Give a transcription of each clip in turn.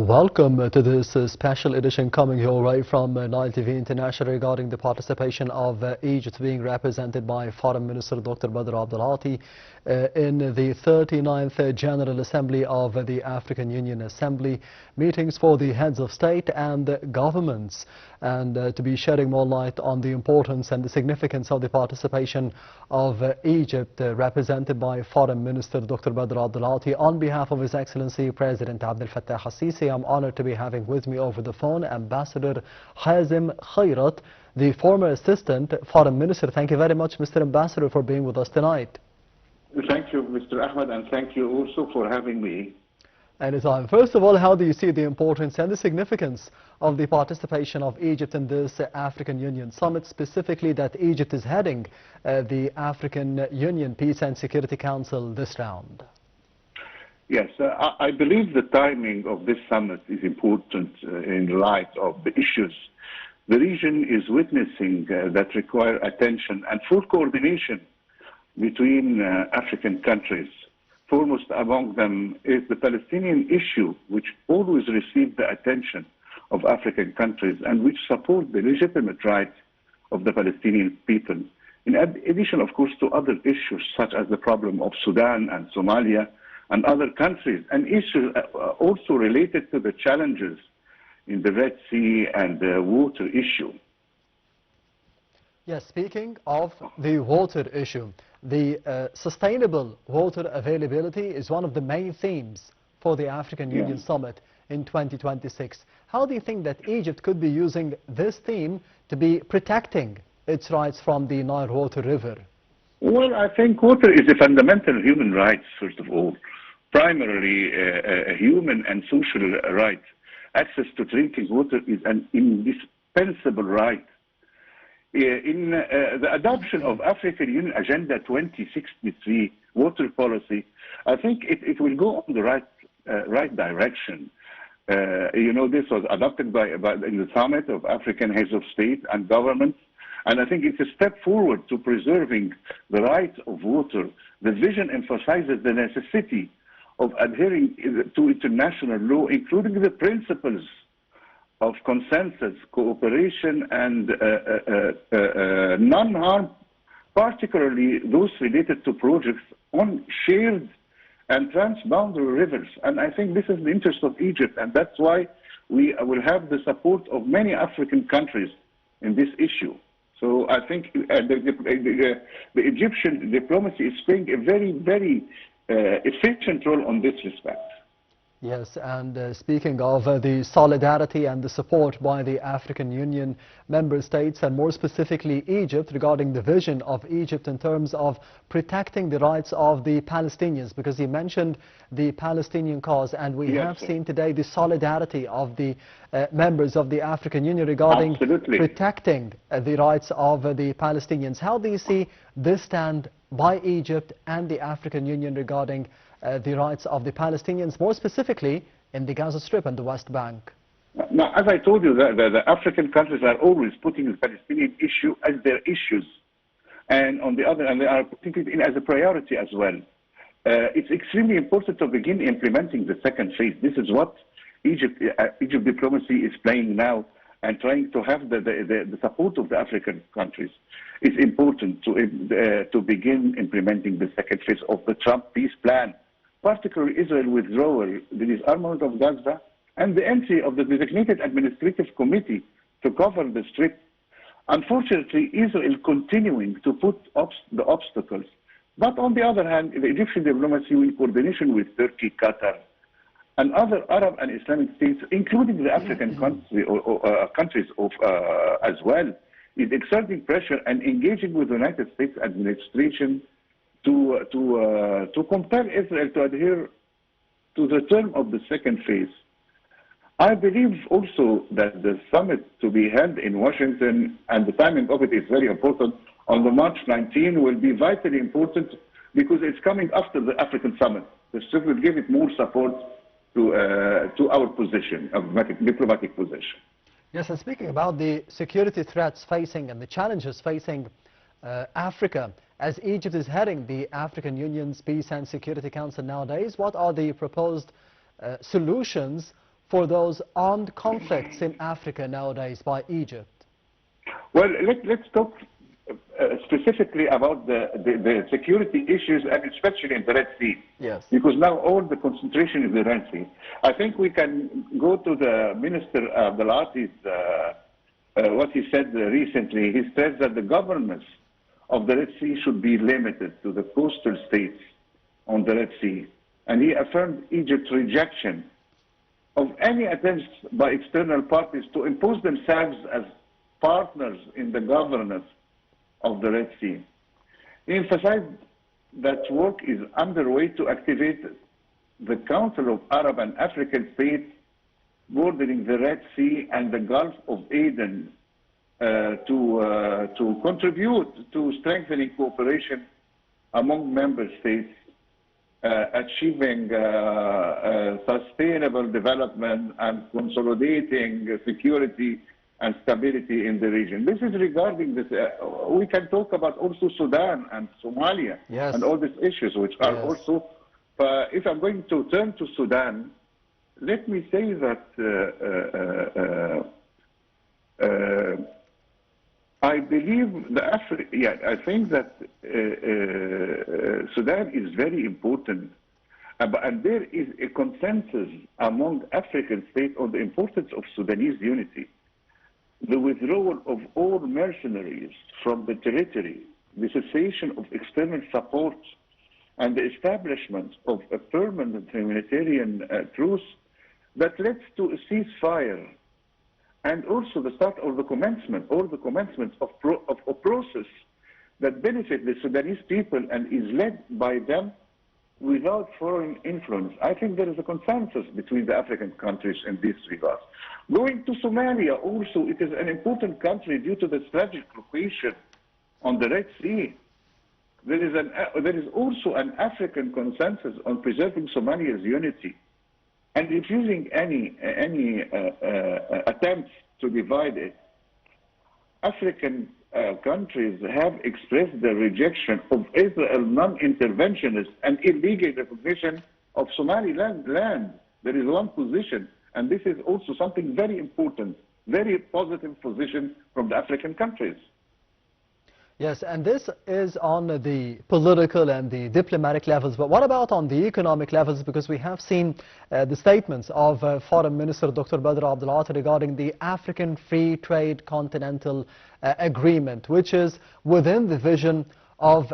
Welcome to this special edition coming your way from Nile TV International regarding the participation of Egypt being represented by Foreign Minister Dr. Badr Abdulati in the 39th General Assembly of the African Union Assembly meetings for the heads of state and governments, and to be shedding more light on the importance and the significance of the participation of Egypt represented by Foreign Minister Dr. Badr Abdulati. On behalf of His Excellency President Abdel Fattah al-Sisi, I'm honored to be having with me over the phone Ambassador Hazem Khairat, the former Assistant Foreign Minister. Thank you very much, Mr. Ambassador, for being with us tonight. Thank you, Mr. Ahmed, and thank you also for having me. Anytime. First of all, how do you see the importance and the significance of the participation of Egypt in this African Union Summit, specifically that Egypt is heading the African Union Peace and Security Council this round? Yes, I believe the timing of this summit is important in light of the issues the region is witnessing that require attention and full coordination between African countries. Foremost among them is the Palestinian issue, which always received the attention of African countries and which support the legitimate rights of the Palestinian people. In addition, of course, to other issues such as the problem of Sudan and Somalia and other countries, and issues also related to the challenges in the Red Sea and the water issue. Yes, speaking of the water issue, the sustainable water availability is one of the main themes for the African Union Summit in 2026. How do you think that Egypt could be using this theme to be protecting its rights from the Nile water river? Well, I think water is a fundamental human right, first of all, primarily a human and social right. Access to drinking water is an indispensable right. In the adoption of African Union Agenda 2063 water policy, I think it will go on the right direction. This was adopted in the summit of African heads of state and governments, and I think it's a step forward to preserving the rights of water. The vision emphasizes the necessity of adhering to international law, including the principles of consensus, cooperation, and non-harm, particularly those related to projects on shared and transboundary rivers. And I think this is the interest of Egypt, and that's why we will have the support of many African countries in this issue. So I think the Egyptian diplomacy is playing a very, very efficient role on this respect. Yes, and speaking of the solidarity and the support by the African Union member states, and more specifically Egypt, regarding the vision of Egypt in terms of protecting the rights of the Palestinians, because you mentioned the Palestinian cause, and we have seen today the solidarity of the members of the African Union regarding protecting the rights of the Palestinians. How do you see this stand by Egypt and the African Union regarding the rights of the Palestinians, more specifically in the Gaza Strip and the West Bank? Now, as I told you, the African countries are always putting the Palestinian issue as their issues, and on the other hand, they are putting it in as a priority as well. It's extremely important to begin implementing the second phase. This is what Egypt diplomacy is playing now, and trying to have the support of the African countries. It's important to begin implementing the second phase of the Trump peace plan, particularly Israel withdrawal, the disarmament of Gaza, and the entry of the designated administrative committee to cover the Strip. Unfortunately, Israel continuing to put the obstacles. But on the other hand, the Egyptian diplomacy, in coordination with Turkey, Qatar, and other Arab and Islamic states, including the African countries as well, is exerting pressure and engaging with the United States administration to compel Israel to adhere to the term of the second phase. I believe also that the summit to be held in Washington, and the timing of it is very important, on the March 19 will be vitally important because it's coming after the African summit. The Strip will give it more support to our position, diplomatic position. Yes, and speaking about the security threats facing and the challenges facing Africa, as Egypt is heading the African Union's Peace and Security Council nowadays, what are the proposed solutions for those armed conflicts in Africa nowadays by Egypt? Well, let's talk specifically about the security issues, and especially in the Red Sea. Yes. Because now all the concentration is the Red Sea. I think we can go to the Minister Abdelati's, what he said recently. He said that the governments of the Red Sea should be limited to the coastal states on the Red Sea. And he affirmed Egypt's rejection of any attempts by external parties to impose themselves as partners in the governance of the Red Sea. He emphasized that work is underway to activate the Council of Arab and African States bordering the Red Sea and the Gulf of Aden to contribute to strengthening cooperation among member states, achieving sustainable development and consolidating security and stability in the region. This is regarding this. We can talk about also Sudan and Somalia, yes, and all these issues, which are also. If I'm going to turn to Sudan, let me say that I believe I think that Sudan is very important, and there is a consensus among African states on the importance of Sudanese unity. The withdrawal of all mercenaries from the territory, the cessation of external support, and the establishment of a permanent humanitarian truce that leads to a ceasefire, and also the start or the commencement of a process that benefits the Sudanese people and is led by them without foreign influence. I think there is a consensus between the African countries in this regard. Going to Somalia also, it is an important country due to the strategic location on the Red Sea. There is also an African consensus on preserving Somalia's unity and refusing any attempts to divide it. African countries have expressed their rejection of Israel's non-interventionist and illegal recognition of Somaliland land. There is one position, and this is also something very important, very positive position from the African countries. Yes, and this is on the political and the diplomatic levels, but what about on the economic levels? Because we have seen the statements of Foreign Minister Dr. Badr Abdelati regarding the African Free Trade Continental Agreement, which is within the vision of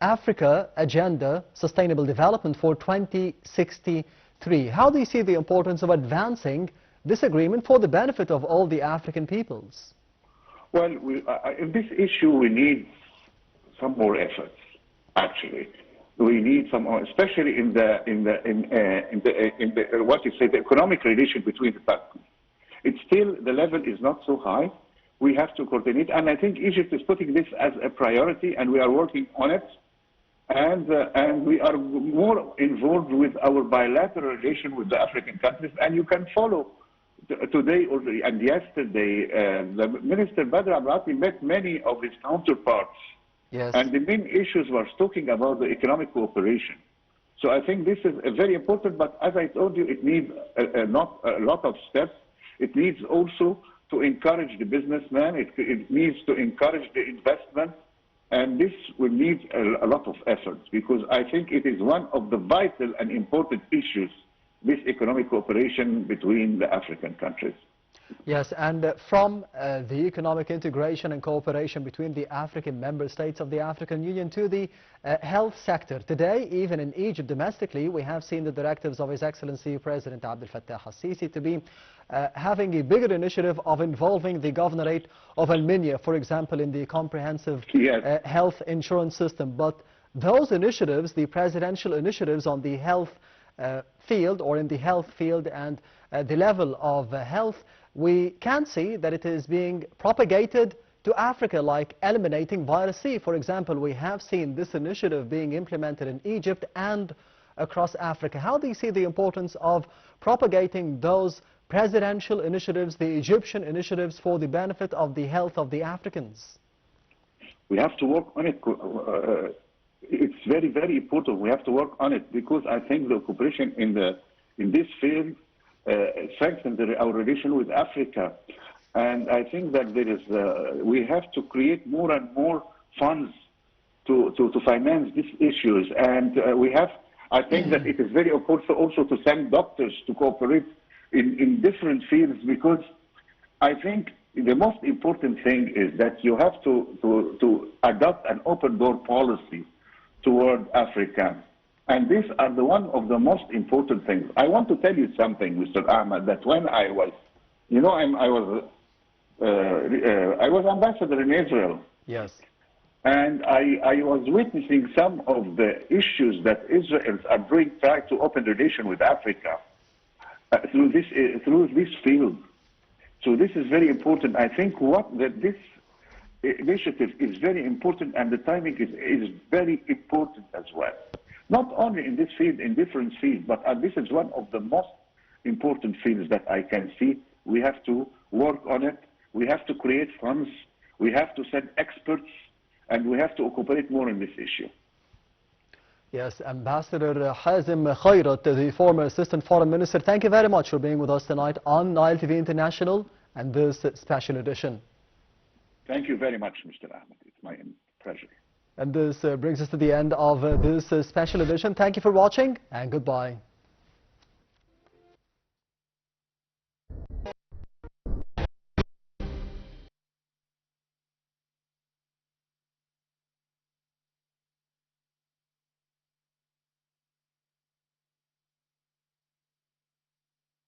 Africa Agenda Sustainable Development for 2063. How do you see the importance of advancing this agreement for the benefit of all the African peoples? Well, in this issue, we need some more efforts. Actually, we need some more, especially in the what you say, the economic relation between the partners. It's still, the level is not so high. We have to coordinate, and I think Egypt is putting this as a priority, and we are working on it. And we are more involved with our bilateral relation with the African countries, and you can follow. Today and yesterday, the Minister Badr Abdelati met many of his counterparts. Yes. And the main issues was talking about the economic cooperation. So I think this is very important, but as I told you, it needs not a lot of steps. It needs also to encourage the businessman. It needs to encourage the investment. And this will need a lot of effort, because I think it is one of the vital and important issues, this economic cooperation between the African countries. Yes, and from the economic integration and cooperation between the African member states of the African Union to the health sector. Today, even in Egypt domestically, we have seen the directives of His Excellency President Abdel Fattah al-Sisi to be having a bigger initiative of involving the governorate of Al-Minya, for example, in the comprehensive health insurance system. But those initiatives, the presidential initiatives on the health field or in the health field and the level of health, we can see that it is being propagated to Africa, like eliminating virus C. For example, we have seen this initiative being implemented in Egypt and across Africa. How do you see the importance of propagating those presidential initiatives, the Egyptian initiatives, for the benefit of the health of the Africans? We have to work on it. It's very, very important. We have to work on it, because I think the cooperation in this field strengthen our relation with Africa. And I think that we have to create more and more funds to finance these issues. And I think that it is very important also to send doctors to cooperate in different fields, because I think the most important thing is that you have to adopt an open door policy toward Africa. And these are one of the most important things. I want to tell you something, Mr. Ahmed, that when I was, I was ambassador in Israel. Yes. And I was witnessing some of the issues that Israelis are trying to open relation with Africa through this field. So this is very important. I think this initiative is very important, and the timing is very important as well. Not only in this field, in different fields, but this is one of the most important fields that I can see. We have to work on it. We have to create funds. We have to send experts, and we have to cooperate more in this issue. Yes, Ambassador Hazem Khairat, the former Assistant Foreign Minister, thank you very much for being with us tonight on Nile TV International and this special edition. Thank you very much, Mr. Ahmed. It's my pleasure. And this brings us to the end of this special edition. Thank you for watching, and goodbye.